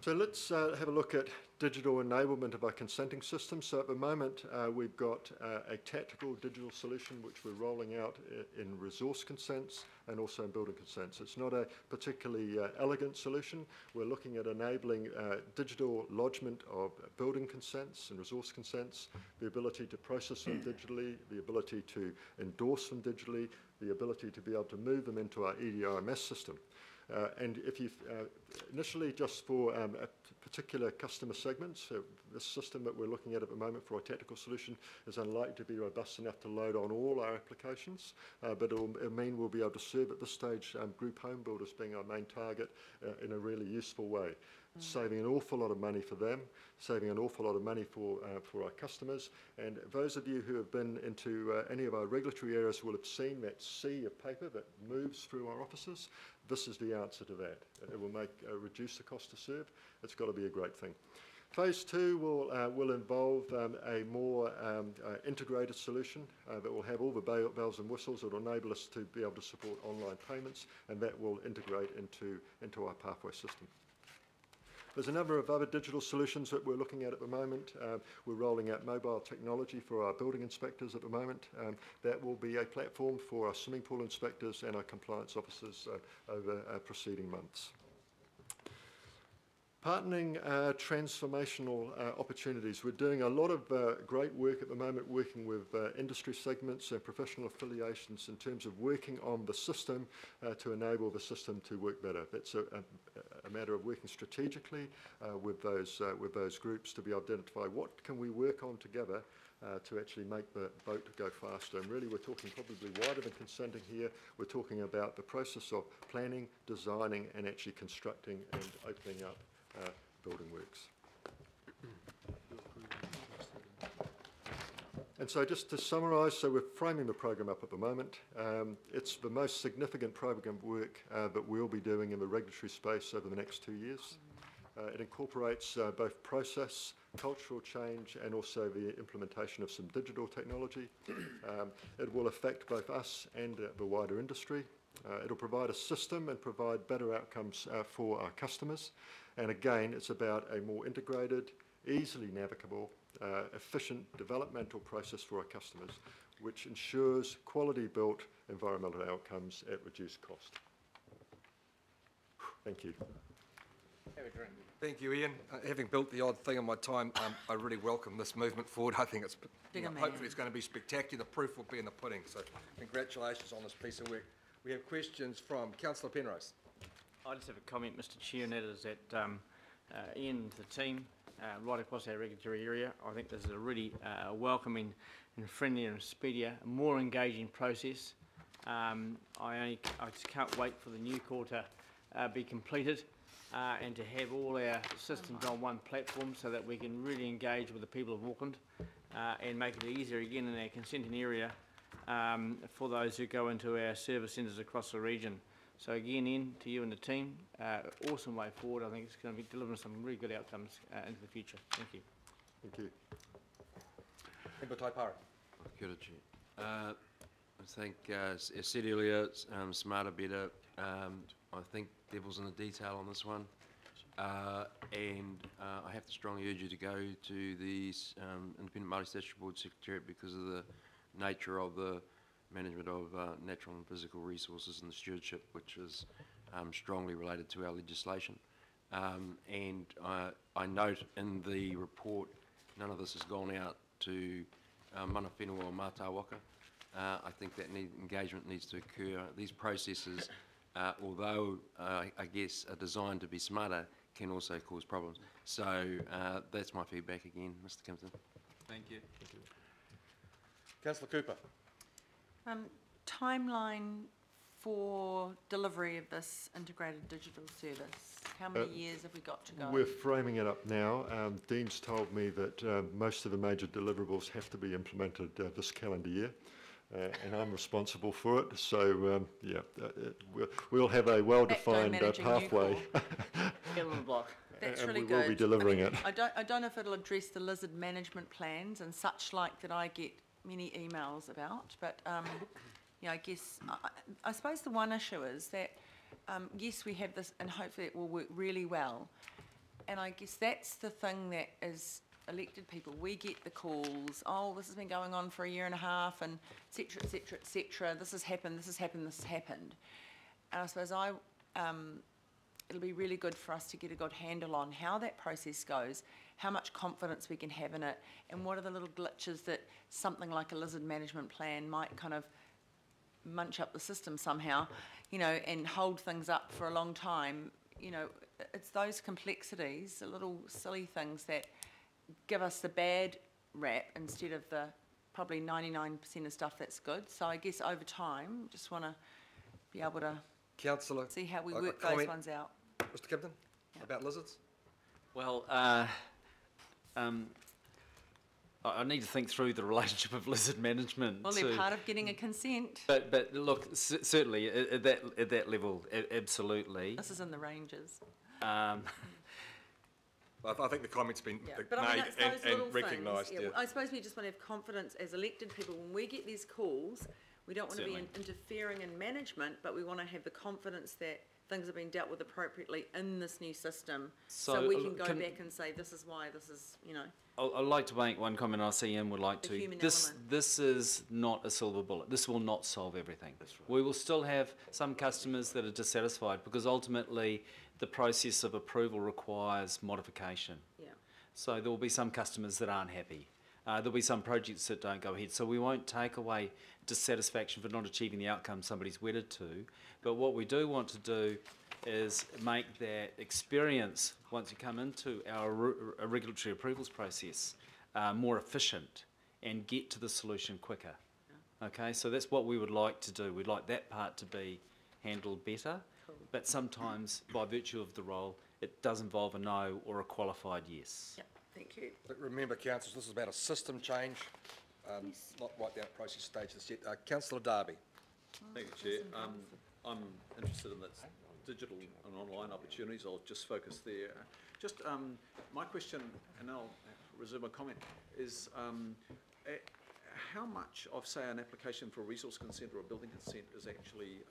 So let's have a look at digital enablement of our consenting system. So at the moment we've got a tactical digital solution which we're rolling out in resource consents and also in building consents. It's not a particularly elegant solution. We're looking at enabling digital lodgement of building consents and resource consents, the ability to process them digitally, the ability to endorse them digitally, the ability to be able to move them into our EDRMS system. And if you initially just for particular customer segments, so this system that we're looking at the moment for our tactical solution is unlikely to be robust enough to load on all our applications, but it'll mean we'll be able to serve at this stage group home builders being our main target in a really useful way. Saving an awful lot of money for them, saving an awful lot of money for our customers. And those of you who have been into any of our regulatory areas will have seen that sea of paper that moves through our offices. This is the answer to that. It will reduce the cost to serve. It's got to be a great thing. Phase 2 will involve a more integrated solution that will have all the bells and whistles that will enable us to be able to support online payments, and that will integrate into our pathway system. There's a number of other digital solutions that we're looking at the moment. We're rolling out mobile technology for our building inspectors at the moment. That will be a platform for our swimming pool inspectors and our compliance officers over preceding months. Partnering transformational opportunities. We're doing a lot of great work at the moment working with industry segments and professional affiliations in terms of working on the system to enable the system to work better. That's a matter of working strategically with those groups to be able to identify what can we work on together to actually make the boat go faster. And really we're talking probably wider than consenting here. We're talking about the process of planning, designing and actually constructing and opening up building works. And so just to summarise, so we're framing the program up at the moment. It's the most significant program work that we'll be doing in the regulatory space over the next 2 years. It incorporates both process, cultural change and also the implementation of some digital technology. It will affect both us and the wider industry. It'll provide a system and provide better outcomes for our customers. And again, it's about a more integrated, easily navigable, efficient developmental process for our customers, which ensures quality built environmental outcomes at reduced cost. Thank you. Have a drink. Thank you, Ian. Having built the odd thing in my time, I really welcome this movement forward. I think it's, hopefully it's going to be spectacular. The proof will be in the pudding. So congratulations on this piece of work. We have questions from Councillor Penrose. I just have a comment, Mr Chair, and that is that Ian and the team right across our regulatory area, I think this is a really welcoming and friendly and speedier, more engaging process. I just can't wait for the new core to be completed and to have all our systems on one platform so that we can really engage with the people of Auckland and make it easier again in our consenting area for those who go into our service centres across the region. So again, Ian, to you and the team, awesome way forward. I think it's going to be delivering some really good outcomes into the future. Thank you. Thank you. Member Taipara. Kia ora, Chair. I think, as said earlier, smarter, better. I think devil's in the detail on this one. And I have to strongly urge you to go to the Independent Māori Statutory Board Secretariat because of the nature of the management of natural and physical resources and the stewardship, which is strongly related to our legislation. And I note in the report none of this has gone out to mana whenua or mātāwaka. I think that engagement needs to occur. These processes, although I guess are designed to be smarter, can also cause problems. So that's my feedback again, Mr Kimpton. Thank you. Thank you. Councillor Cooper. Timeline for delivery of this integrated digital service. How many years have we got to go? We're framing it up now. Dean's told me that most of the major deliverables have to be implemented this calendar year. And I'm responsible for it, so yeah, we'll have a well-defined pathway. That's and really we good. will be delivering it. I don't know if it'll address the lizard management plans and such like that I get many emails about, but you know, I guess I suppose the one issue is that yes, we have this, and hopefully it will work really well. And I guess that's the thing that is elected people. We get the calls, oh, this has been going on for a year and a half, and et cetera, et cetera, et cetera. This has happened, this has happened, this has happened. And I suppose it'll be really good for us to get a good handle on how that process goes, how much confidence we can have in it, and what are the little glitches that something like a lizard management plan might kind of munch up the system somehow, you know, and hold things up for a long time. You know, it's those complexities, the little silly things that give us the bad rap instead of the probably 99% of stuff that's good. So I guess over time, just want to be able to Councillor, see how we a work those comment? ones out. Mr. Kipton, Yeah. about lizards? Well, I need to think through the relationship of lizard management. Well, they're part of getting a consent. But look, certainly at that level, absolutely. This is in the ranges. I think the comment's been Yeah, made but I mean, it's those and little recognised. things. Yeah. I suppose we just want to have confidence as elected people. When we get these calls, we don't want to be Certainly. interfering in management, but we want to have the confidence that things are being dealt with appropriately in this new system. So So, we can go back and say, this is why this is, you know, I'd like to make one comment. I see Ian would like The to. human This element. this is not a silver bullet. This will not solve everything. That's right. We will still have some customers that are dissatisfied because ultimately the process of approval requires modification. yeah. So there will be some customers that aren't happy. There'll be some projects that don't go ahead. So we won't take away dissatisfaction for not achieving the outcome somebody's wedded to. But what we do want to do is make that experience, once you come into our regulatory approvals process, more efficient and get to the solution quicker. Okay, so that's what we would like to do. We'd like that part to be handled better, but sometimes by virtue of the role, it does involve a no or a qualified yes. Yep, thank you. But remember, councillors, this is about a system change, not right down at process stages yet. Councillor Darby. Thank you, Chair. I'm interested in that digital and online opportunities. I'll just focus there. Just my question, and I'll reserve my comment, is how much of, say, an application for a resource consent or a building consent is actually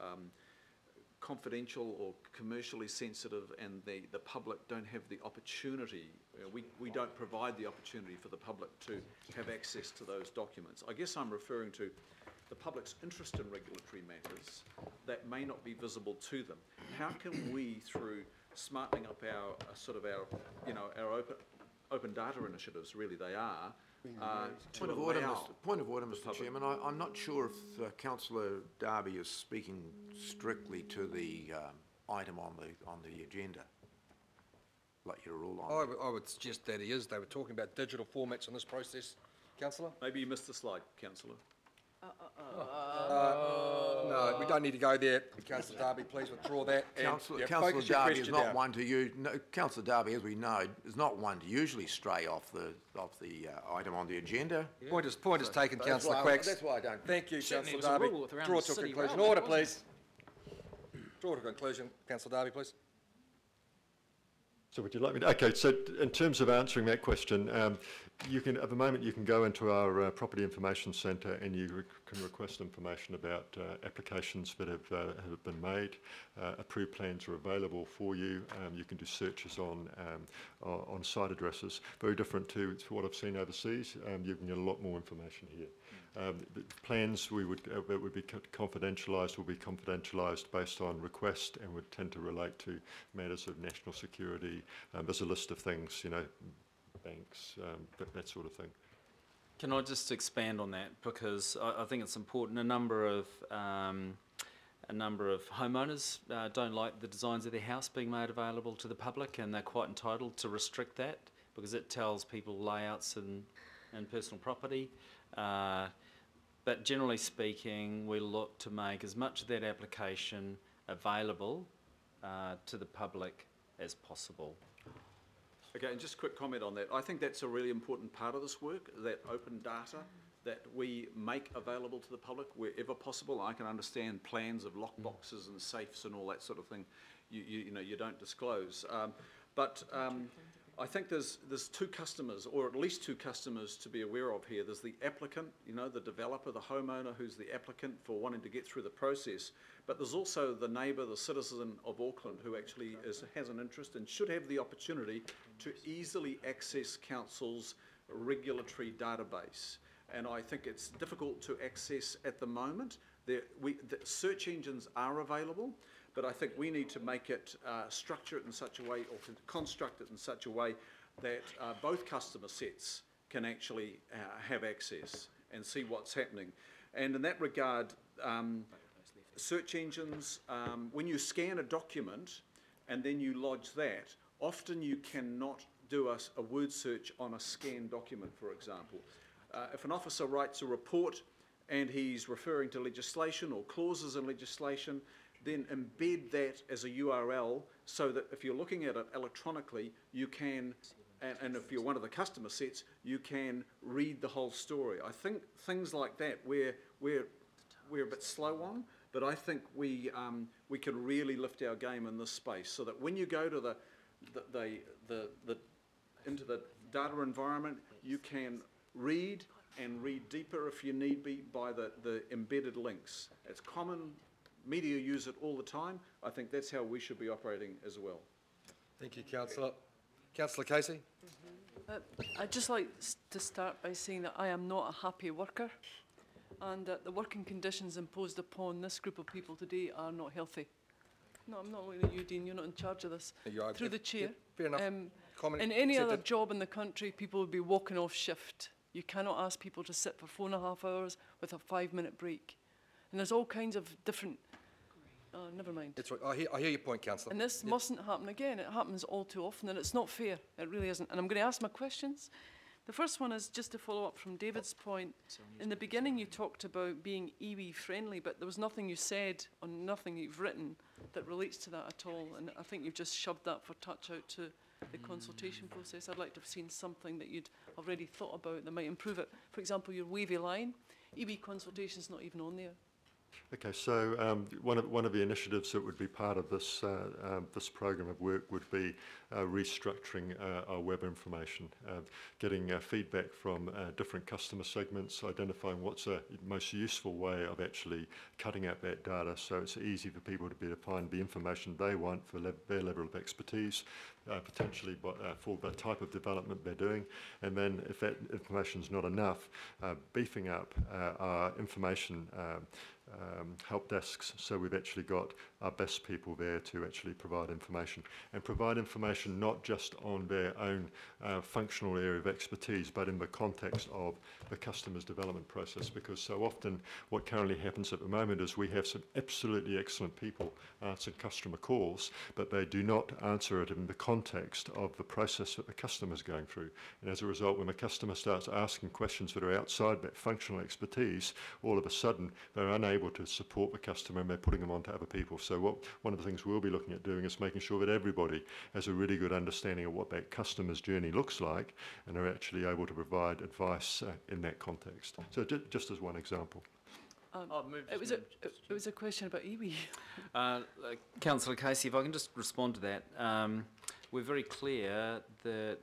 confidential or commercially sensitive, and the public don't have the opportunity, we don't provide the opportunity for the public to have access to those documents. I guess I'm referring to the public's interest in regulatory matters that may not be visible to them. How can we, through smartening up our our open data initiatives, really they are, Point of order, Mr. Chairman. I'm not sure if Councillor Darby is speaking strictly to the item on the agenda. Like you're all on. I would suggest that he is. They were talking about digital formats on this process. Councillor? Maybe you missed the slide, Councillor. No, we don't need to go there. Councillor Darby, please withdraw that. And, Councillor focus your Darby is question not down. one to use. No, Councillor Darby, as we know, is not one to usually stray off the item on the agenda. Point is taken, That's Councillor why I- Quacks. That's why I don't. Thank you, Certainly Councillor was a Darby. rule around Draw the to a city conclusion. railway, Order, wasn't it? please. Draw to a conclusion. Councillor Darby, please. So would you like me to, okay, so in terms of answering that question, you can, at the moment, you can go into our Property Information Centre and you can request information about applications that have been made. Approved plans are available for you. You can do searches on site addresses. Very different to what I've seen overseas. You can get a lot more information here. The plans that would be confidentialised will be confidentialised based on request and would tend to relate to matters of national security. There's a list of things, you know, banks, that sort of thing. Can I just expand on that, because I think it's important. A number of homeowners don't like the designs of their house being made available to the public, and they're quite entitled to restrict that because it tells people layouts and personal property. But generally speaking, we look to make as much of that application available to the public as possible. Okay, and just a quick comment on that. I think that's a really important part of this work, that open data that we make available to the public wherever possible. I can understand plans of lockboxes and safes and all that sort of thing you don't disclose. But I think there's two customers, or at least two customers to be aware of here. There's the applicant, you know, the developer, the homeowner who's the applicant for wanting to get through the process. But there's also the neighbour, the citizen of Auckland who actually has an interest and should have the opportunity to easily access council's regulatory database. And I think it's difficult to access at the moment. The search engines are available, but I think we need to make it, structure it in such a way, or construct it in such a way that both customer sets can actually have access and see what's happening. And in that regard, search engines, when you scan a document and then you lodge that, often you cannot do a word search on a scanned document, for example. If an officer writes a report and he's referring to legislation or clauses in legislation, then embed that as a URL so that if you're looking at it electronically, you can, and if you're one of the customer sets, you can read the whole story. I think things like that we're a bit slow on, but I think we can really lift our game in this space so that when you go to into the data environment, you can read and read deeper if you need be by the embedded links. It's common. Media use it all the time. I think that's how we should be operating as well. Thank you, Councillor. Councillor Casey? I'd just like to start by saying that I am not a happy worker and that the working conditions imposed upon this group of people today are not healthy. No, I'm not looking at you, Dean. You're not in charge of this. Through the chair. Fair enough. In any other job in the country, people would be walking off shift. You cannot ask people to sit for 4.5 hours with a 5-minute break. And there's all kinds of different... never mind. That's right. I hear your point, Councillor. And this mustn't happen again. It happens all too often, and it's not fair. It really isn't. And I'm going to ask my questions. The first one is just to follow up from David's point. In the beginning, you talked about being iwi friendly, but there was nothing you said or nothing you've written that relates to that at all. And I think you've just shoved that for touch out to the consultation process. I'd like to have seen something that you'd already thought about that might improve it. For example, your wavy line, iwi consultation's not even on there. Okay, so one of the initiatives that would be part of this this program of work would be restructuring our web information, getting feedback from different customer segments, identifying what's the most useful way of actually cutting out that data so it's easy for people to be able to find the information they want for their level of expertise, potentially for the type of development they're doing, and then if that information is not enough, beefing up our information help desks, so we've actually got our best people there to actually provide information, and provide information not just on their own functional area of expertise, but in the context of the customer's development process, because so often what currently happens at the moment is we have some absolutely excellent people answering customer calls, but they do not answer it in the context of the process that the customer's going through. And as a result, when the customer starts asking questions that are outside that functional expertise, all of a sudden they're unable to support the customer and they're putting them on to other people. So one of the things we'll be looking at doing is making sure that everybody has a really good understanding of what that customer's journey looks like and are actually able to provide advice in that context. So just as one example. It was a question about iwi. Councillor Casey, if I can just respond to that. We're very clear that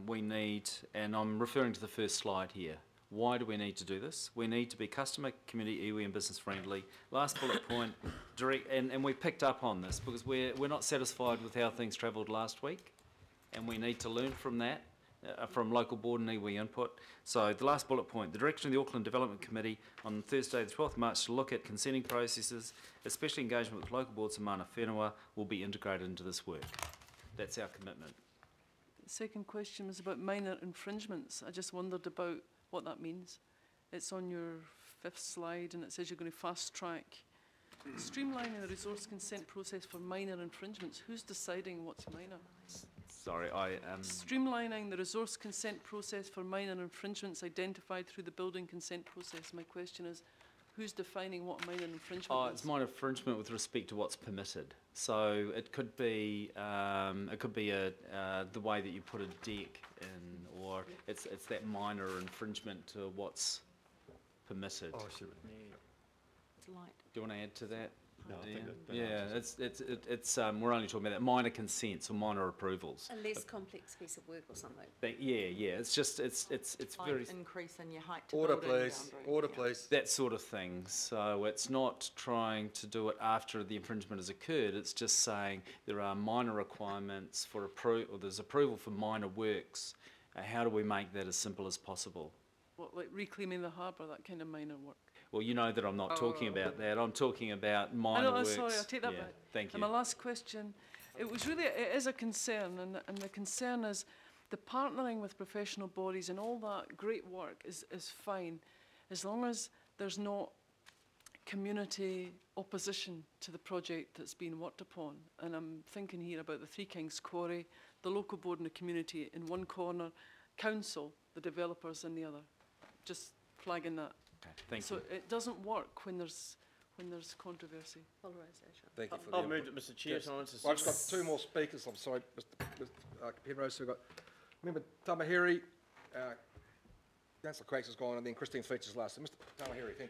we need, and I'm referring to the first slide here, why do we need to do this? We need to be customer, community, iwi and business friendly. Last bullet point, direct, and we picked up on this because we're not satisfied with how things travelled last week, and we need to learn from that, from local board and iwi input. So the last bullet point, the direction of the Auckland Development Committee on Thursday the 12th March to look at consenting processes, especially engagement with local boards and mana whenua, will be integrated into this work. That's our commitment. The second question was about minor infringements. I just wondered about what that means. It's on your 5th slide and it says you're going to fast track. Streamlining the resource consent process for minor infringements. Who's deciding what's minor? Sorry, Streamlining the resource consent process for minor infringements identified through the building consent process. My question is, who's defining what minor infringement is? It's minor infringement with respect to what's permitted. So it could be the way that you put a deck in, or it's that minor infringement to what's permitted. Oh, I see. It's light. Do you want to add to that? No, I think that Yeah, it's we're only talking about that minor consents or minor approvals. A less complex piece of work or something. Yeah, it's just, it's very, Height increase in your height to Order, building please. boundary. Order, Yeah. please. that sort of thing. So it's not trying to do it after the infringement has occurred, it's just saying there are minor requirements for or there's approval for minor works. How do we make that as simple as possible? What, like reclaiming the harbour, that kind of minor work? Well, you know that I'm not talking about that. I'm talking about I minor know, works. sorry, I'll take that Yeah, back. thank And you. my last question, it is a concern, and the concern is the partnering with professional bodies and all that great work is fine, as long as there's not community opposition to the project that's being worked upon. And I'm thinking here about the Three Kings Quarry, the local board and the community in one corner, council, the developers in the other. Just flagging that. Okay, thank So you. it doesn't work when there's controversy. Polarisation. Thank you for the I've input. moved it, Mr Chair, Yes. someone wants to Well, I've just got two more speakers, I'm sorry, Mr. Penrose, so we've got Member Tamahiri, Councillor Quakes has gone, and then Christine Features last. So Mr. Tamahiri, thank you.